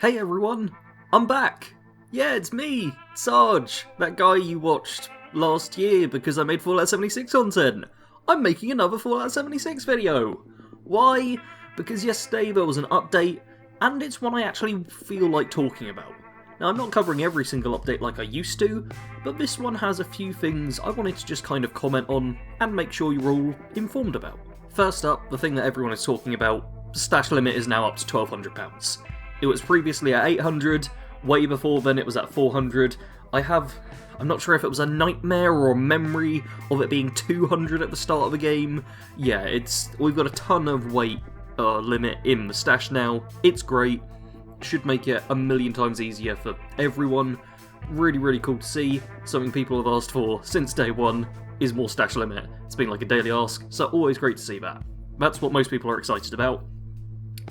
Hey everyone, I'm back! Yeah, it's me, Sarge, that guy you watched last year because I made Fallout 76 content. I'm making another Fallout 76 video. Why? Because yesterday there was an update, and it's one I actually feel like talking about. Now, I'm not covering every single update like I used to, but this one has a few things I wanted to just kind of comment on and make sure you're all informed about. First up, the thing that everyone is talking about, stash limit is now up to £1,200. It was previously at 800, way before then it was at 400. I'm not sure if it was a nightmare or a memory of it being 200 at the start of the game. Yeah, we've got a ton of weight limit in the stash now. It's great. Should make it a million times easier for everyone. Really, really cool to see. Something people have asked for since day one is more stash limit. It's been like a daily ask, so always great to see that. That's what most people are excited about,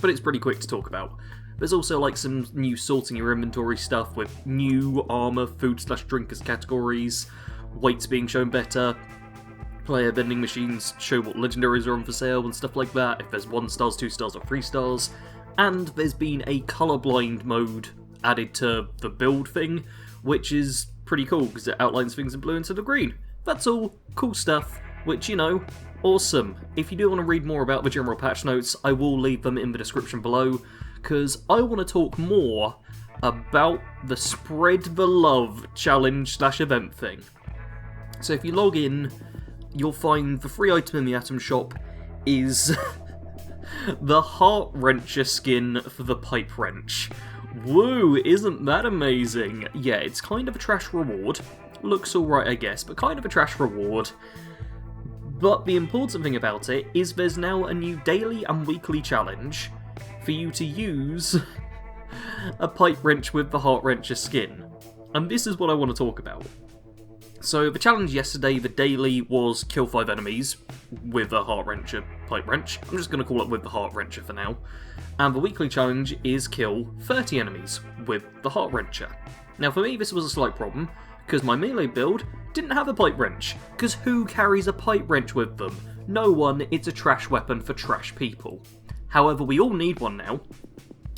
but it's pretty quick to talk about. There's also like some new sorting your inventory stuff with new armor, food/drinkers categories, weights being shown better, player vending machines show what legendaries are on for sale and stuff like that, if there's 1 stars, 2 stars or 3 stars, and there's been a colorblind mode added to the build thing, which is pretty cool because it outlines things in blue instead of green. That's all cool stuff, which, you know, awesome. If you do want to read more about the general patch notes, I will leave them in the description below, because I want to talk more about the Spread the Love challenge/event thing. So if you log in, you'll find the free item in the Atom Shop is the Heart Wrencher skin for the Pipe Wrench. Woo, isn't that amazing? Yeah, it's kind of a trash reward. Looks alright, I guess, but kind of a trash reward. But the important thing about it is there's now a new daily and weekly challenge for you to use a pipe wrench with the Heart Wrencher skin. And this is what I want to talk about. So the challenge yesterday, the daily, was kill 5 enemies with a Heart Wrencher pipe wrench. I'm just going to call it with the Heart Wrencher for now. And the weekly challenge is kill 30 enemies with the Heart Wrencher. Now for me this was a slight problem, because my melee build didn't have a pipe wrench, because who carries a pipe wrench with them? No one. It's a trash weapon for trash people. However, we all need one now,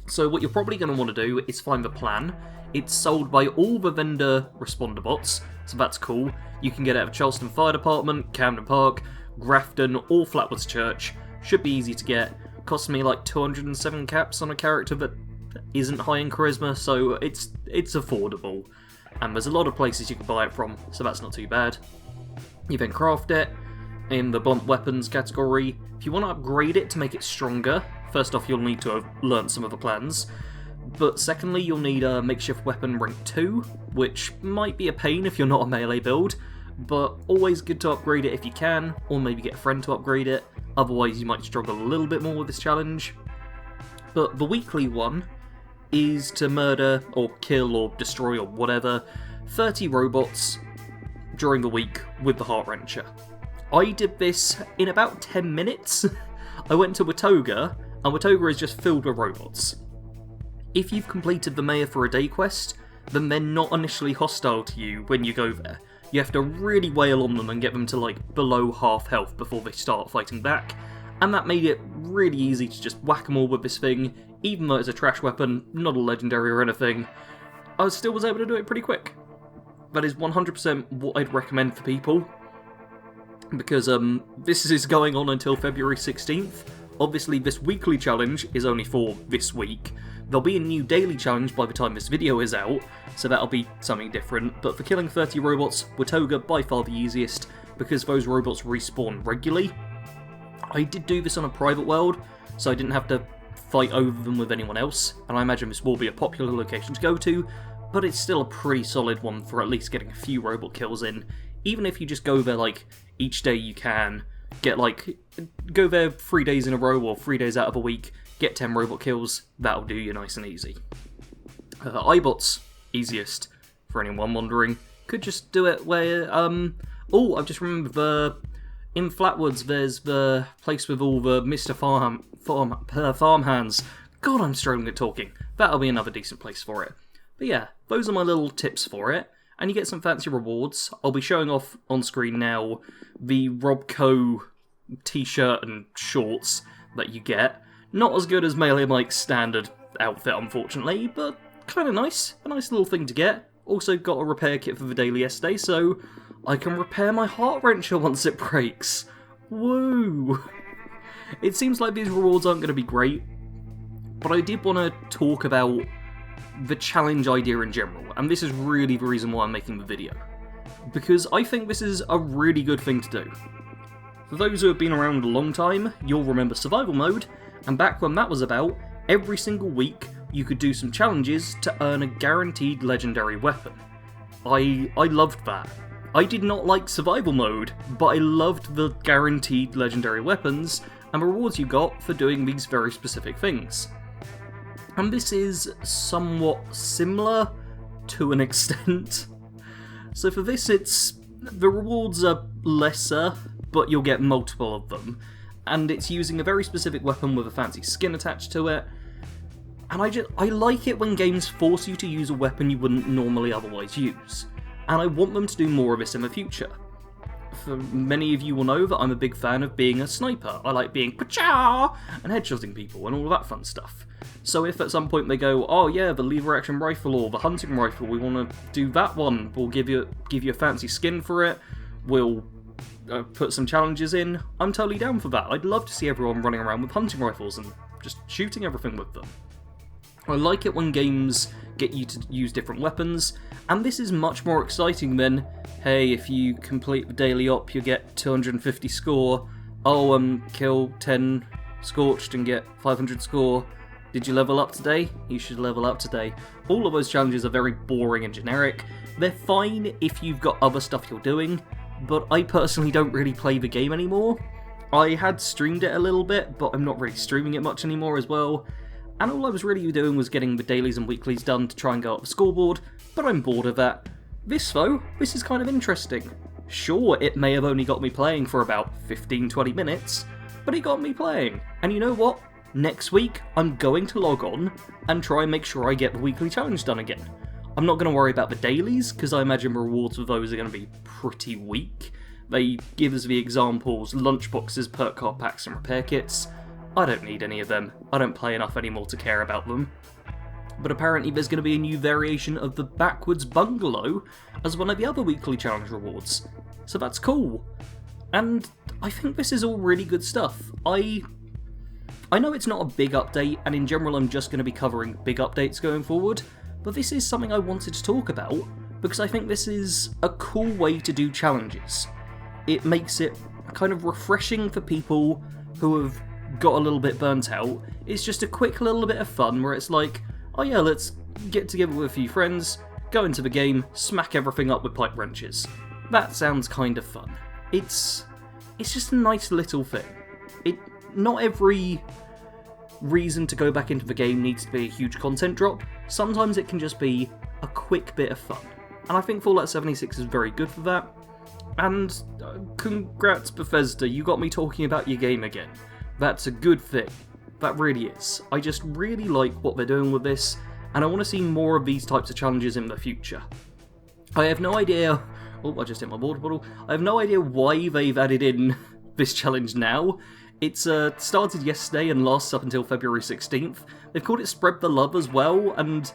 so what you're probably going to want to do is find the plan. It's sold by all the vendor responder bots, so that's cool. You can get it out of Charleston Fire Department, Camden Park, Grafton, or Flatwoods Church. Should be easy to get. Cost me like 207 caps on a character that isn't high in charisma, so it's affordable. And there's a lot of places you can buy it from, so that's not too bad. You then craft it in the blunt weapons category. If you want to upgrade it to make it stronger, first off you'll need to have learnt some of the plans, but secondly you'll need a makeshift weapon rank 2, which might be a pain if you're not a melee build, but always good to upgrade it if you can, or maybe get a friend to upgrade it, otherwise you might struggle a little bit more with this challenge. But the weekly one is to murder, or kill, or destroy, or whatever, 30 robots during the week with the Heart Wrencher. I did this in about 10 minutes. I went to Watoga, and Watoga is just filled with robots. If you've completed the Mayor for a Day quest, then they're not initially hostile to you when you go there. You have to really wail on them and get them to like below half health before they start fighting back, and that made it really easy to just whack them all with this thing. Even though it's a trash weapon, not a legendary or anything, I still was able to do it pretty quick. That is 100% what I'd recommend for people, because this is going on until February 16th. Obviously this weekly challenge is only for this week. There'll be a new daily challenge by the time this video is out, so that'll be something different, but for killing 30 robots, Watoga by far the easiest, because those robots respawn regularly. I did do this on a private world, so I didn't have to fight over them with anyone else, and I imagine this will be a popular location to go to, but it's still a pretty solid one for at least getting a few robot kills in. Even if you just go there like each day you can, go there 3 days in a row or 3 days out of a week, get 10 robot kills, that'll do you nice and easy. iBots, easiest, for anyone wondering. Could just do it where, oh, I've just remembered in Flatwoods there's the place with all the Mr. Farmhands. God, I'm struggling at talking. That'll be another decent place for it. But yeah, those are my little tips for it, and you get some fancy rewards. I'll be showing off on screen now the Robco t-shirt and shorts that you get. Not as good as Melee Mike's standard outfit, unfortunately, but kind of nice. A nice little thing to get. Also got a repair kit for the daily yesterday, so I can repair my heart wrencher once it breaks. Woo! It seems like these rewards aren't going to be great, but I did want to talk about the challenge idea in general, and this is really the reason why I'm making the video. Because I think this is a really good thing to do. For those who have been around a long time, you'll remember survival mode, and back when that was about, every single week you could do some challenges to earn a guaranteed legendary weapon. I loved that. I did not like survival mode, but I loved the guaranteed legendary weapons and the rewards you got for doing these very specific things. And this is somewhat similar to an extent. So for this, the rewards are lesser, but you'll get multiple of them. And it's using a very specific weapon with a fancy skin attached to it. And I like it when games force you to use a weapon you wouldn't normally otherwise use. And I want them to do more of this in the future. For many of you will know that I'm a big fan of being a sniper. I like being pa-chow and headshotting people and all of that fun stuff. So if at some point they go, oh yeah, the lever action rifle or the hunting rifle, we want to do that one, we'll give you a fancy skin for it, we'll put some challenges in, I'm totally down for that. I'd love to see everyone running around with hunting rifles and just shooting everything with them. I like it when games get you to use different weapons, and this is much more exciting than, hey, if you complete the daily op, you get 250 score, kill 10 scorched and get 500 score, did you level up today? You should level up today. All of those challenges are very boring and generic. They're fine if you've got other stuff you're doing, but I personally don't really play the game anymore. I had streamed it a little bit, but I'm not really streaming it much anymore as well. And all I was really doing was getting the dailies and weeklies done to try and go up the scoreboard, but I'm bored of that. This though, this is kind of interesting. Sure, it may have only got me playing for about 15-20 minutes, but it got me playing. And you know what? Next week, I'm going to log on and try and make sure I get the weekly challenge done again. I'm not going to worry about the dailies, because I imagine rewards for those are going to be pretty weak. They give us the examples, lunchboxes, perk card packs and repair kits. I don't need any of them. I don't play enough anymore to care about them. But apparently there's going to be a new variation of the Backwards Bungalow as one of the other weekly challenge rewards. So that's cool. And I think this is all really good stuff. I know it's not a big update, and in general I'm just going to be covering big updates going forward, but this is something I wanted to talk about because I think this is a cool way to do challenges. It makes it kind of refreshing for people who have got a little bit burnt out. It's just a quick little bit of fun where it's like, oh yeah, let's get together with a few friends, go into the game, smack everything up with pipe wrenches. That sounds kind of fun. It's just a nice little thing. Not every reason to go back into the game needs to be a huge content drop. Sometimes it can just be a quick bit of fun. And I think Fallout 76 is very good for that. And congrats Bethesda, you got me talking about your game again. That's a good thing. That really is. I just really like what they're doing with this, and I want to see more of these types of challenges in the future. I have no idea... Oh, I just hit my water bottle. I have no idea why they've added in this challenge now. It's started yesterday and lasts up until February 16th. They've called it Spread the Love as well, and...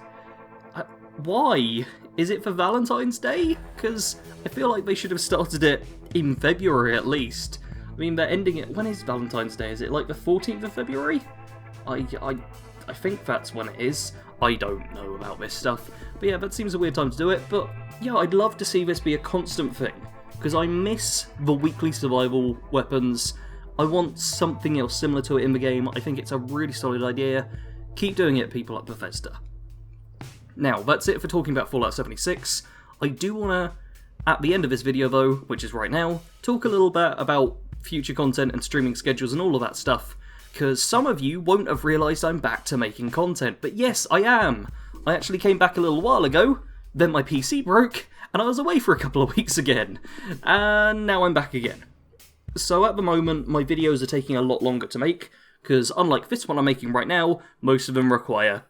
why? Is it for Valentine's Day? Because I feel like they should have started it in February at least. I mean, they're ending it... When is Valentine's Day? Is it like the 14th of February? I think that's when it is. I don't know about this stuff. But yeah, that seems a weird time to do it. But yeah, I'd love to see this be a constant thing. Because I miss the weekly survival weapons. I want something else similar to it in the game. I think it's a really solid idea. Keep doing it, people at Bethesda. Now, that's it for talking about Fallout 76. I do want to, at the end of this video though, which is right now, talk a little bit about future content and streaming schedules and all of that stuff, because some of you won't have realised I'm back to making content, but yes, I am! I actually came back a little while ago, then my PC broke, and I was away for a couple of weeks again, and now I'm back again. So at the moment, my videos are taking a lot longer to make, because unlike this one I'm making right now, most of them require,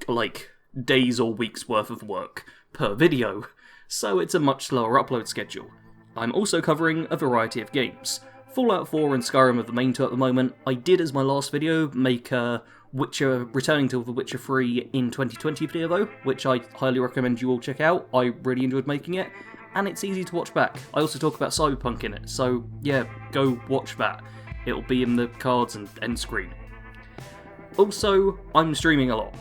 like, days or weeks worth of work per video, so it's a much slower upload schedule. I'm also covering a variety of games. Fallout 4 and Skyrim are the main two at the moment. I did, as my last video, make returning to The Witcher 3 in 2020 video though, which I highly recommend you all check out. I really enjoyed making it, and it's easy to watch back. I also talk about Cyberpunk in it, so yeah, go watch that. It'll be in the cards and end screen. Also, I'm streaming a lot.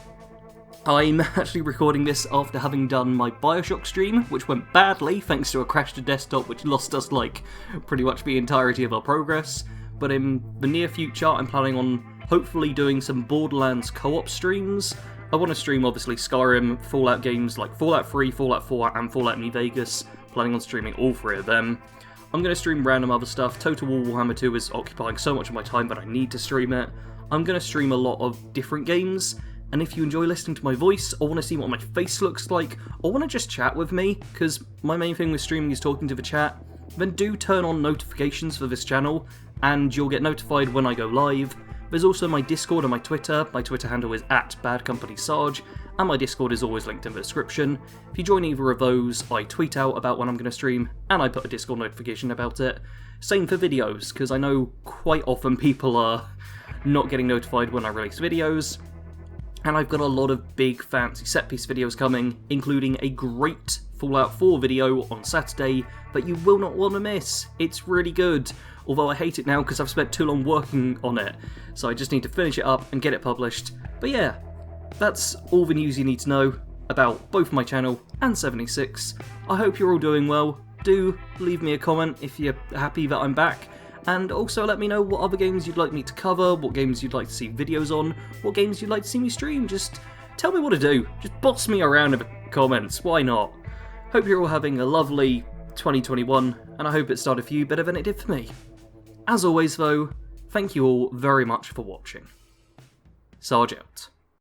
I'm actually recording this after having done my Bioshock stream, which went badly thanks to a crashed desktop which lost us like pretty much the entirety of our progress. But in the near future, I'm planning on hopefully doing some Borderlands co-op streams. I want to stream obviously Skyrim, Fallout games like Fallout 3, Fallout 4 and Fallout New Vegas, planning on streaming all three of them. I'm going to stream random other stuff. Total War Warhammer 2 is occupying so much of my time that I need to stream it. I'm going to stream a lot of different games, and if you enjoy listening to my voice, or want to see what my face looks like, or want to just chat with me, because my main thing with streaming is talking to the chat, then do turn on notifications for this channel, and you'll get notified when I go live. There's also my Discord and my Twitter. My Twitter handle is @BadCompanySarge, and my Discord is always linked in the description. If you join either of those, I tweet out about when I'm going to stream, and I put a Discord notification about it. Same for videos, because I know quite often people are not getting notified when I release videos. And I've got a lot of big fancy set piece videos coming, including a great Fallout 4 video on Saturday that you will not want to miss. It's really good, although I hate it now because I've spent too long working on it, so I just need to finish it up and get it published. But yeah, that's all the news you need to know about both my channel and 76. I hope you're all doing well. Do leave me a comment if you're happy that I'm back. And also let me know what other games you'd like me to cover, what games you'd like to see videos on, what games you'd like to see me stream. Just tell me what to do. Just boss me around in the comments, why not? Hope you're all having a lovely 2021, and I hope it started for you better than it did for me. As always though, thank you all very much for watching. Sarge out.